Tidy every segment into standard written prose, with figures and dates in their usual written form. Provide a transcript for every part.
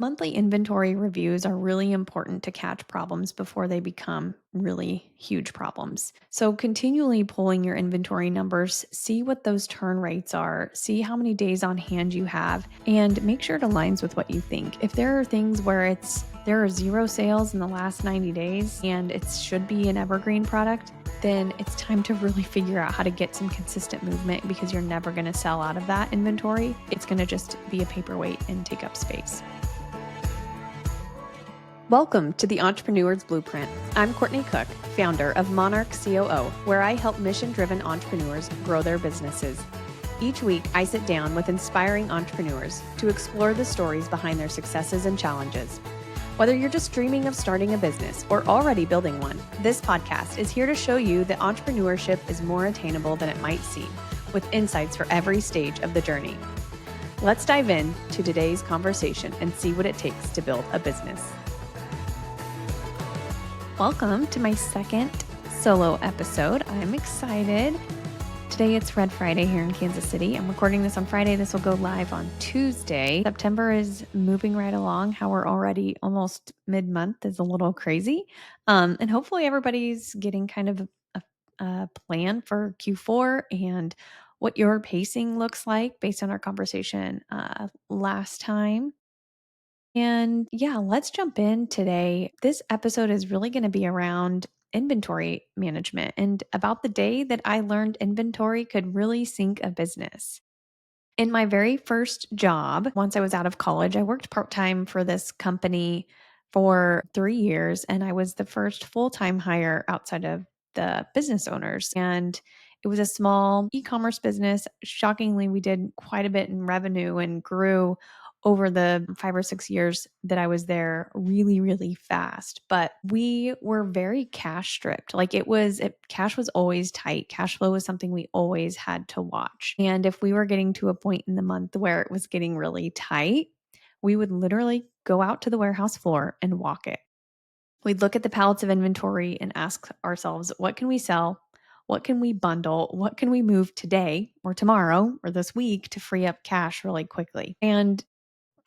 Monthly inventory reviews are really important to catch problems before they become really huge problems. So, continually pulling your inventory numbers, see what those turn rates are, see how many days on hand you have, and make sure it aligns with what you think. If there are things where there are zero sales in the last 90 days and it should be an evergreen product, then it's time to really figure out how to get some consistent movement because you're never going to sell out of that inventory. It's going to just be a paperweight and take up space. Welcome to the Entrepreneur's Blueprint. I'm Courtney Cook, founder of Monarch COO, where I help mission-driven entrepreneurs grow their businesses. Each week, I sit down with inspiring entrepreneurs to explore the stories behind their successes and challenges. Whether you're just dreaming of starting a business or already building one, this podcast is here to show you that entrepreneurship is more attainable than it might seem, with insights for every stage of the journey. Let's dive in to today's conversation and see what it takes to build a business. Welcome to my second solo episode. I'm excited. Today it's Red Friday here in Kansas City. I'm recording this on Friday. This will go live on Tuesday. September is moving right along. How we're already almost mid-month is a little crazy. And hopefully everybody's getting kind of a plan for Q4 and what your pacing looks like based on our conversation last time. And yeah, let's jump in today. This episode is really going to be around inventory management and about the day that I learned inventory could really sink a business. In my very first job, once I was out of college, I worked part-time for this company for 3 years, and I was the first full-time hire outside of the business owners. And it was a small e-commerce business. Shockingly, we did quite a bit in revenue and grew over the 5 or 6 years that I was there really, really fast. But we were very cash stripped. Cash was always tight. Cash flow was something we always had to watch. And if we were getting to a point in the month where it was getting really tight, we would literally go out to the warehouse floor and walk it. We'd look at the pallets of inventory and ask ourselves, what can we sell? What can we bundle? What can we move today or tomorrow or this week to free up cash really quickly? And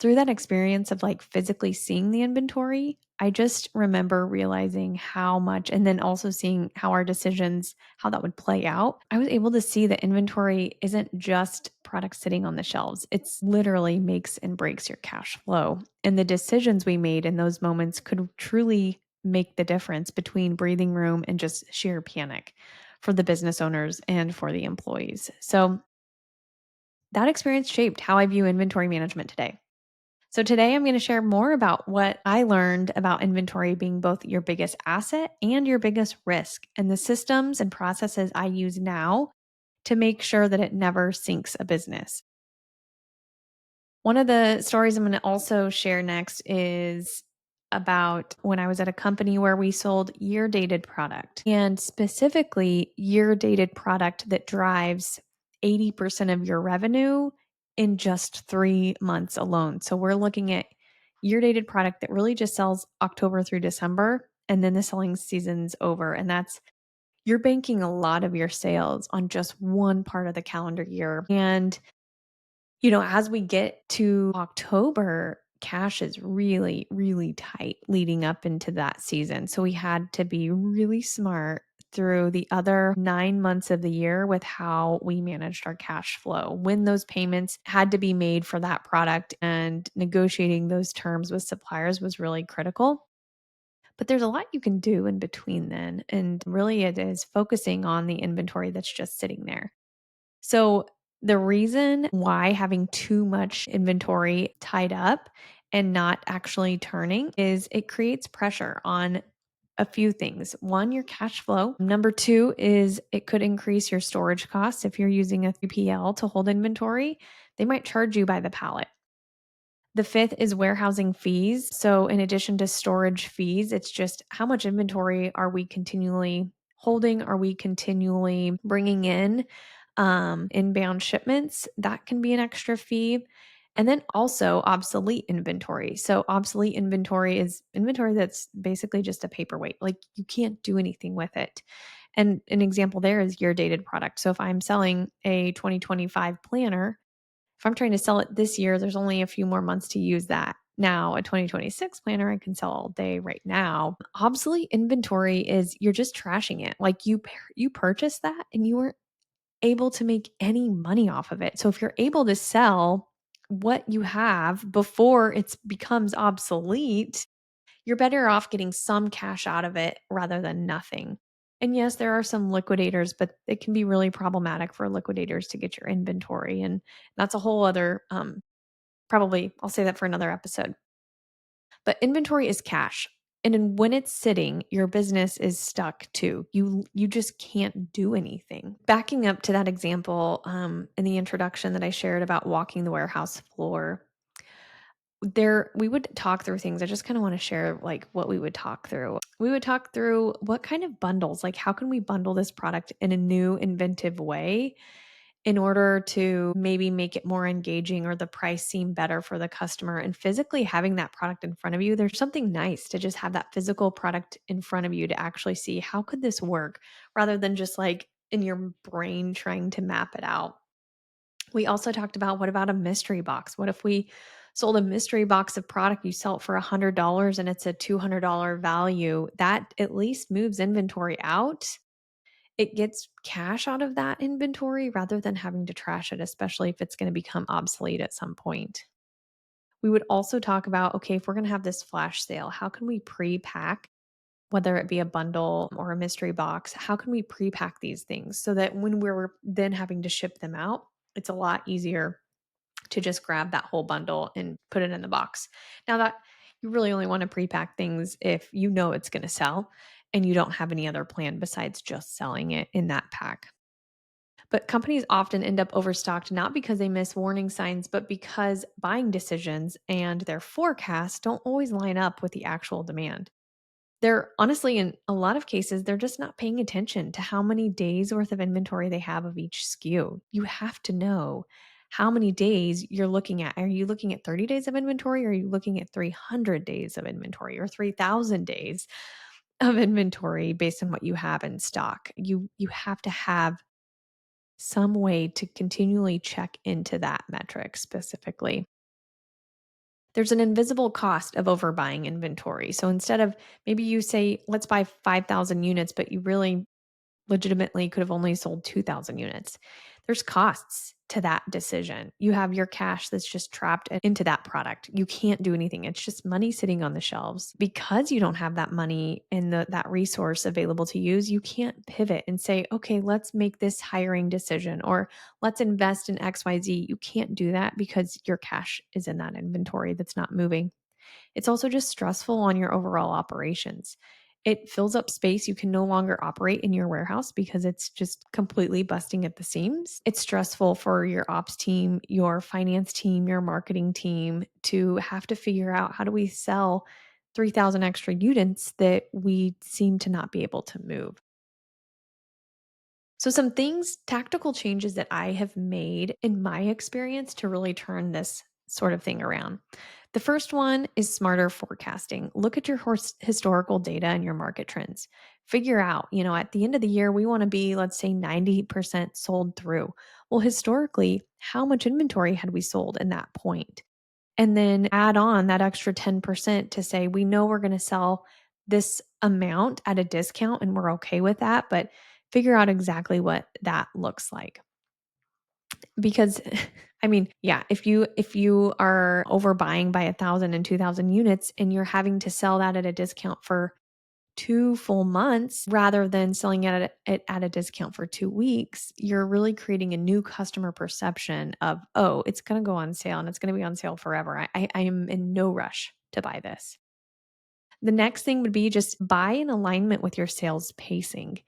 through that experience of physically seeing the inventory, I just remember realizing how much, and then also seeing how our decisions, how that would play out. I was able to see that inventory isn't just products sitting on the shelves. It's literally makes and breaks your cash flow. And the decisions we made in those moments could truly make the difference between breathing room and just sheer panic for the business owners and for the employees. So that experience shaped how I view inventory management today. So today I'm going to share more about what I learned about inventory being both your biggest asset and your biggest risk, and the systems and processes I use now to make sure that it never sinks a business. One of the stories I'm going to also share next is about when I was at a company where we sold year dated product, and specifically year dated product that drives 80% of your revenue in just 3 months alone. So we're looking at year dated product that really just sells October through December, and then the selling season's over. And you're banking a lot of your sales on just one part of the calendar year. And as we get to October, cash is really, really tight leading up into that season. So we had to be really smart through the other 9 months of the year with how we managed our cash flow, when those payments had to be made for that product, and negotiating those terms with suppliers was really critical. But there's a lot you can do in between then. And really, it is focusing on the inventory that's just sitting there. So the reason why having too much inventory tied up and not actually turning is it creates pressure on a few things. One, your cash flow. Number two is it could increase your storage costs. If you're using a 3PL to hold inventory, they might charge you by the pallet. The fifth is warehousing fees. So in addition to storage fees, it's just how much inventory are we continually holding? Are we continually bringing in inbound shipments? That can be an extra fee. And then also obsolete inventory. So obsolete inventory is inventory that's basically just a paperweight. Like you can't do anything with it. And an example there is year dated product. So if I'm selling a 2025 planner, if I'm trying to sell it this year, there's only a few more months to use that. Now, a 2026 planner I can sell all day right now. Obsolete inventory is you're just trashing it. Like you purchased that and you weren't able to make any money off of it. So if you're able to sell what you have before it becomes obsolete, you're better off getting some cash out of it rather than nothing. And yes, there are some liquidators, but it can be really problematic for liquidators to get your inventory. And that's a whole other, probably, I'll say that for another episode. But inventory is cash. And then when it's sitting, your business is stuck too. You just can't do anything. Backing up to that example in the introduction that I shared about walking the warehouse floor, there we would talk through things. I just kind of want to share like what we would talk through. We would talk through what kind of bundles, like how can we bundle this product in a new inventive way in order to maybe make it more engaging or the price seem better for the customer. And physically having that product in front of you, there's something nice to just have that physical product in front of you to actually see how could this work rather than just like in your brain trying to map it out. We also talked about what about a mystery box? What if we sold a mystery box of product, you sell it for $100 and it's a $200 value? That at least moves inventory out. It gets cash out of that inventory rather than having to trash it, especially if it's going to become obsolete at some point. We would also talk about okay, if we're going to have this flash sale, how can we pre pack, whether it be a bundle or a mystery box? How can we pre pack these things so that when we're then having to ship them out, it's a lot easier to just grab that whole bundle and put it in the box. Now that you really only want to pre-pack things if you know it's going to sell and you don't have any other plan besides just selling it in that pack. But companies often end up overstocked not because they miss warning signs, but because buying decisions and their forecasts don't always line up with the actual demand. They're honestly, in a lot of cases, they're just not paying attention to how many days worth of inventory they have of each SKU. You have to know how many days you're looking at. Are you looking at 30 days of inventory? Or are you looking at 300 days of inventory or 3,000 days of inventory based on what you have in stock? You have to have some way to continually check into that metric specifically. There's an invisible cost of overbuying inventory. So instead of maybe you say, let's buy 5,000 units, but you really legitimately could have only sold 2,000 units. There's costs to that decision. You have your cash that's just trapped into that product. You can't do anything. It's just money sitting on the shelves. Because you don't have that money and that resource available to use, you can't pivot and say, okay, let's make this hiring decision or let's invest in XYZ. You can't do that because your cash is in that inventory that's not moving. It's also just stressful on your overall operations. It fills up space. You can no longer operate in your warehouse because it's just completely busting at the seams. It's stressful for your ops team, your finance team, your marketing team to have to figure out how do we sell 3,000 extra units that we seem to not be able to move. So, some things, tactical changes that I have made in my experience to really turn this sort of thing around. The first one is smarter forecasting. Look at your historical data and your market trends. Figure out, at the end of the year, we want to be, let's say, 90% sold through. Well, historically, how much inventory had we sold in that point? And then add on that extra 10% to say, we know we're going to sell this amount at a discount and we're okay with that, but figure out exactly what that looks like. Because I mean, yeah, if you are overbuying by 1,000 and 2,000 units and you're having to sell that at a discount for 2 full months rather than selling it at a discount for 2 weeks, you're really creating a new customer perception of, "Oh, it's gonna go on sale and it's gonna be on sale forever. I am in no rush to buy this." The next thing would be just buy in alignment with your sales pacing.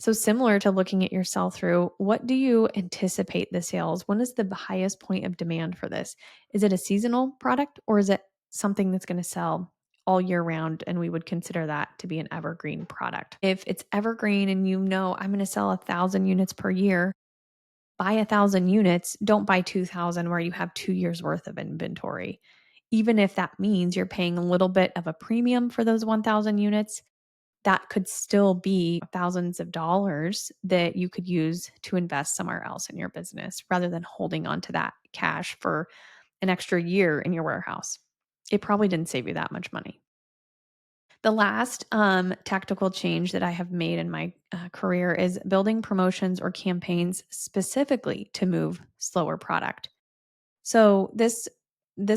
So, similar to looking at your sell through, what do you anticipate the sales? When is the highest point of demand for this? Is it a seasonal product or is it something that's going to sell all year round? And we would consider that to be an evergreen product. If it's evergreen and you know I'm going to sell 1,000 units per year, buy 1,000 units. Don't buy 2,000 where you have 2 years worth of inventory. Even if that means you're paying a little bit of a premium for those 1,000 units, that could still be thousands of dollars that you could use to invest somewhere else in your business rather than holding on to that cash for an extra year in your warehouse. it probably didn't save you that much money. The last tactical change that I have made in my career is building promotions or campaigns specifically to move slower product. So this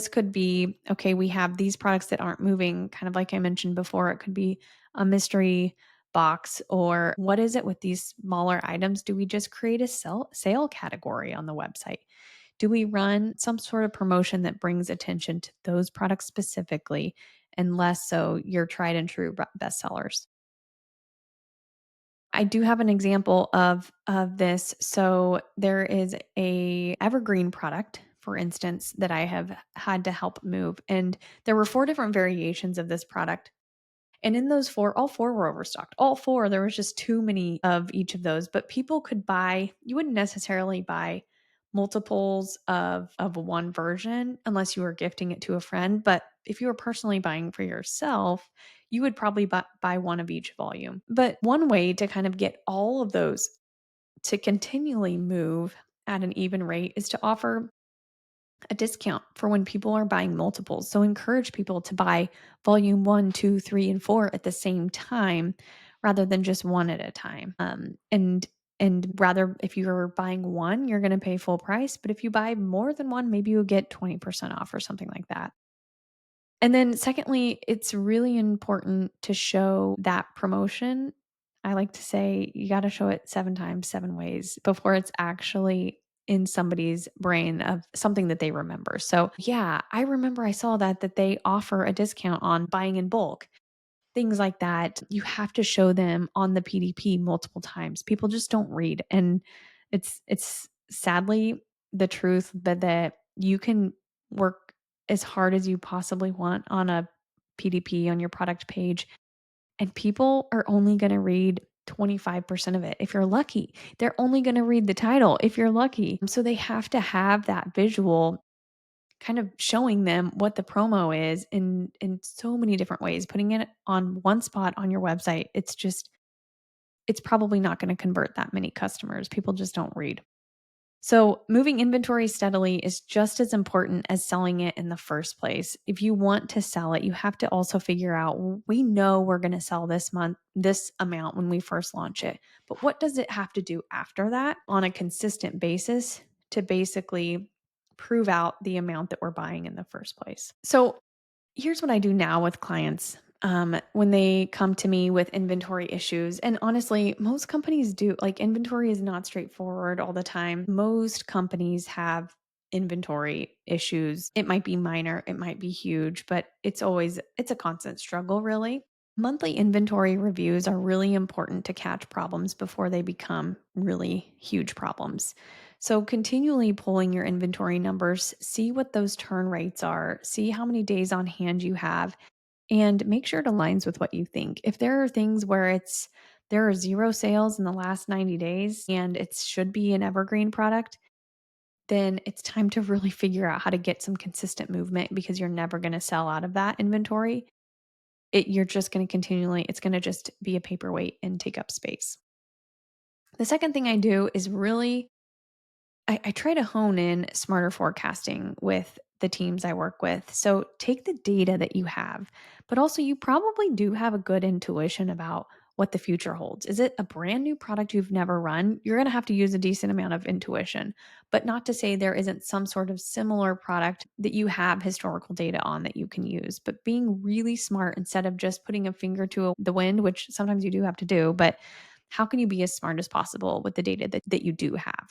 could be, okay, we have these products that aren't moving, kind of like I mentioned before. It could be a mystery box, or what is it with these smaller items? Do we just create a sale category on the website? Do we run some sort of promotion that brings attention to those products specifically and less so your tried and true bestsellers? I do have an example of this. So there is a evergreen product, for instance, that I have had to help move, and there were 4 different variations of this product. And in those 4, all 4 were overstocked. All 4, there was just too many of each of those, but people could buy, you wouldn't necessarily buy multiples of one version unless you were gifting it to a friend, but if you were personally buying for yourself, you would probably buy one of each volume. But one way to kind of get all of those to continually move at an even rate is to offer a discount for when people are buying multiples. So encourage people to buy volume one, two, three, and four at the same time rather than just one at a time. And rather, if you're buying one, you're going to pay full price. But if you buy more than one, maybe you'll get 20% off or something like that. And then secondly, it's really important to show that promotion. I like to say you got to show it 7 times, 7 ways before it's actually in somebody's brain of something that they remember. So, yeah, I remember I saw that they offer a discount on buying in bulk. Things like that. You have to show them on the PDP multiple times. People just don't read, and it's sadly the truth, but that you can work as hard as you possibly want on a PDP on your product page, and people are only going to read 25% of it if you're lucky. They're only going to read the title if you're lucky. So they have to have that visual kind of showing them what the promo is in so many different ways, putting it on one spot on your website. It's probably not going to convert that many customers. People just don't read. So, moving inventory steadily is just as important as selling it in the first place. If you want to sell it, you have to also figure out, we know we're going to sell this month, this amount when we first launch it. But what does it have to do after that on a consistent basis to basically prove out the amount that we're buying in the first place? So, here's what I do now with clients when they come to me with inventory issues. And honestly, most companies do. Like, inventory is not straightforward all the time. Most companies have inventory issues. It might be minor, it might be huge, but it's a constant struggle, really. Monthly inventory reviews are really important to catch problems before they become really huge problems. So, continually pulling your inventory numbers, see what those turn rates are, see how many days on hand you have, and make sure it aligns with what you think. If there are things where there are 0 sales in the last 90 days and it should be an evergreen product, then it's time to really figure out how to get some consistent movement, because you're never going to sell out of that inventory. You're just going to continually, it's going to just be a paperweight and take up space. The second thing I do is really, I try to hone in smarter forecasting with the teams I work with. So take the data that you have, but also you probably do have a good intuition about what the future holds. Is it a brand new product you've never run? You're going to have to use a decent amount of intuition, but not to say there isn't some sort of similar product that you have historical data on that you can use. But being really smart, instead of just putting a finger to the wind, which sometimes you do have to do, but how can you be as smart as possible with the data that you do have?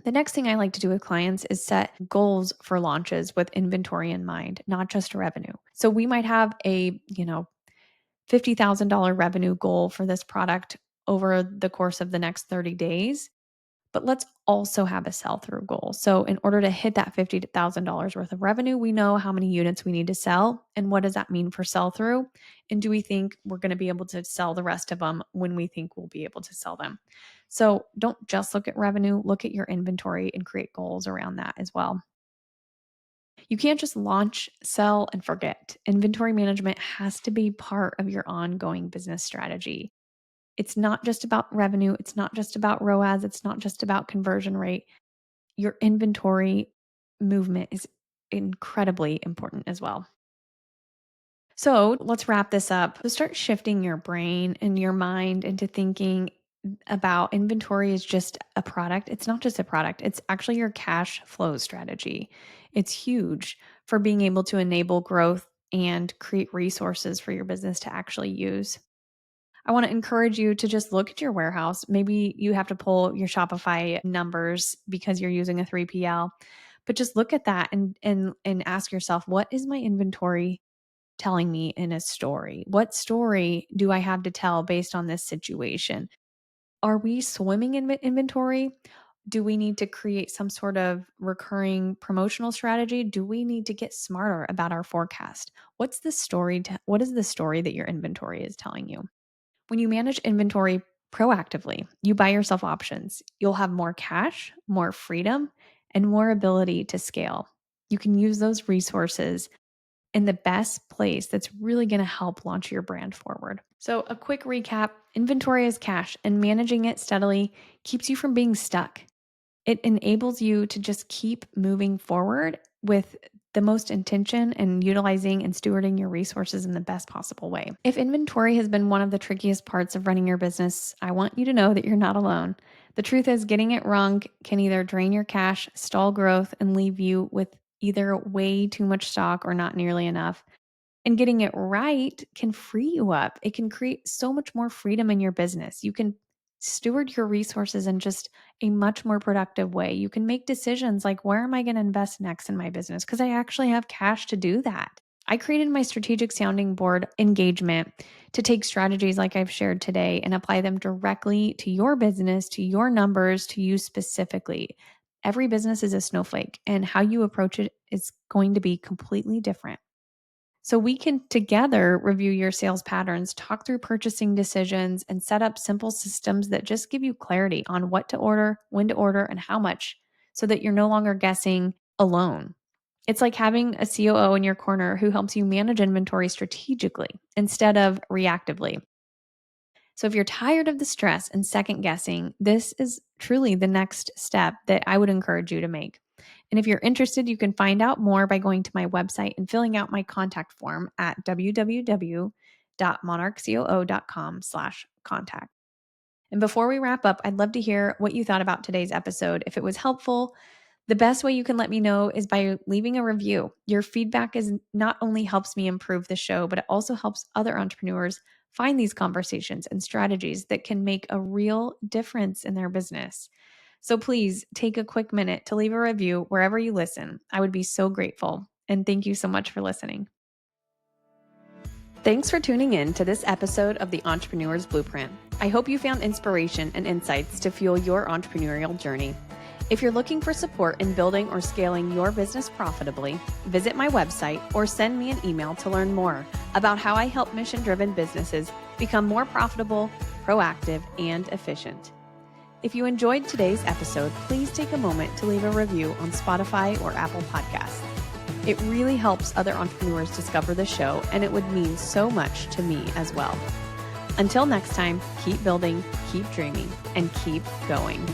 The next thing I like to do with clients is set goals for launches with inventory in mind, not just revenue. So we might have a, $50,000 revenue goal for this product over the course of the next 30 days. But let's also have a sell through goal. So, in order to hit that $50,000 worth of revenue, we know how many units we need to sell. And what does that mean for sell through? And do we think we're going to be able to sell the rest of them when we think we'll be able to sell them? So, don't just look at revenue, look at your inventory and create goals around that as well. You can't just launch, sell, and forget. Inventory management has to be part of your ongoing business strategy. It's not just about revenue. It's not just about ROAS. It's not just about conversion rate. Your inventory movement is incredibly important as well. So let's wrap this up. So start shifting your brain and your mind into thinking about inventory is just a product. It's not just a product, it's actually your cash flow strategy. It's huge for being able to enable growth and create resources for your business to actually use. I want to encourage you to just look at your warehouse. Maybe you have to pull your Shopify numbers because you're using a 3PL, but just look at that and ask yourself, what is my inventory telling me in a story? What story do I have to tell based on this situation? Are we swimming in inventory? Do we need to create some sort of recurring promotional strategy? Do we need to get smarter about our forecast? What is the story that your inventory is telling you? When you manage inventory proactively, you buy yourself options. You'll have more cash, more freedom, and more ability to scale. You can use those resources in the best place that's really going to help launch your brand forward. So, a quick recap: inventory is cash, and managing it steadily keeps you from being stuck. It enables you to just keep moving forward with the most intention and utilizing and stewarding your resources in the best possible way. If inventory has been one of the trickiest parts of running your business, I want you to know that you're not alone. The truth is, getting it wrong can either drain your cash, stall growth, and leave you with either way too much stock or not nearly enough. And getting it right can free you up. It can create so much more freedom in your business. You can steward your resources in just a much more productive way. You can make decisions like, where am I going to invest next in my business? Because I actually have cash to do that. I created my strategic sounding board engagement to take strategies like I've shared today and apply them directly to your business, to your numbers, to you specifically. Every business is a snowflake, and how you approach it is going to be completely different. So we can together review your sales patterns, talk through purchasing decisions, and set up simple systems that just give you clarity on what to order, when to order, and how much, so that you're no longer guessing alone. It's like having a COO in your corner who helps you manage inventory strategically instead of reactively. So if you're tired of the stress and second guessing, this is truly the next step that I would encourage you to make. And if you're interested, you can find out more by going to my website and filling out my contact form at www.monarchcoo.com/contact. And before we wrap up, I'd love to hear what you thought about today's episode. If it was helpful, the best way you can let me know is by leaving a review. Your feedback is not only helps me improve the show, but it also helps other entrepreneurs find these conversations and strategies that can make a real difference in their business. So please take a quick minute to leave a review wherever you listen. I would be so grateful. And thank you so much for listening. Thanks for tuning in to this episode of the Entrepreneur's Blueprint. I hope you found inspiration and insights to fuel your entrepreneurial journey. If you're looking for support in building or scaling your business profitably, visit my website or send me an email to learn more about how I help mission-driven businesses become more profitable, proactive, and efficient. If you enjoyed today's episode, please take a moment to leave a review on Spotify or Apple Podcasts. It really helps other entrepreneurs discover the show, and it would mean so much to me as well. Until next time, keep building, keep dreaming, and keep going.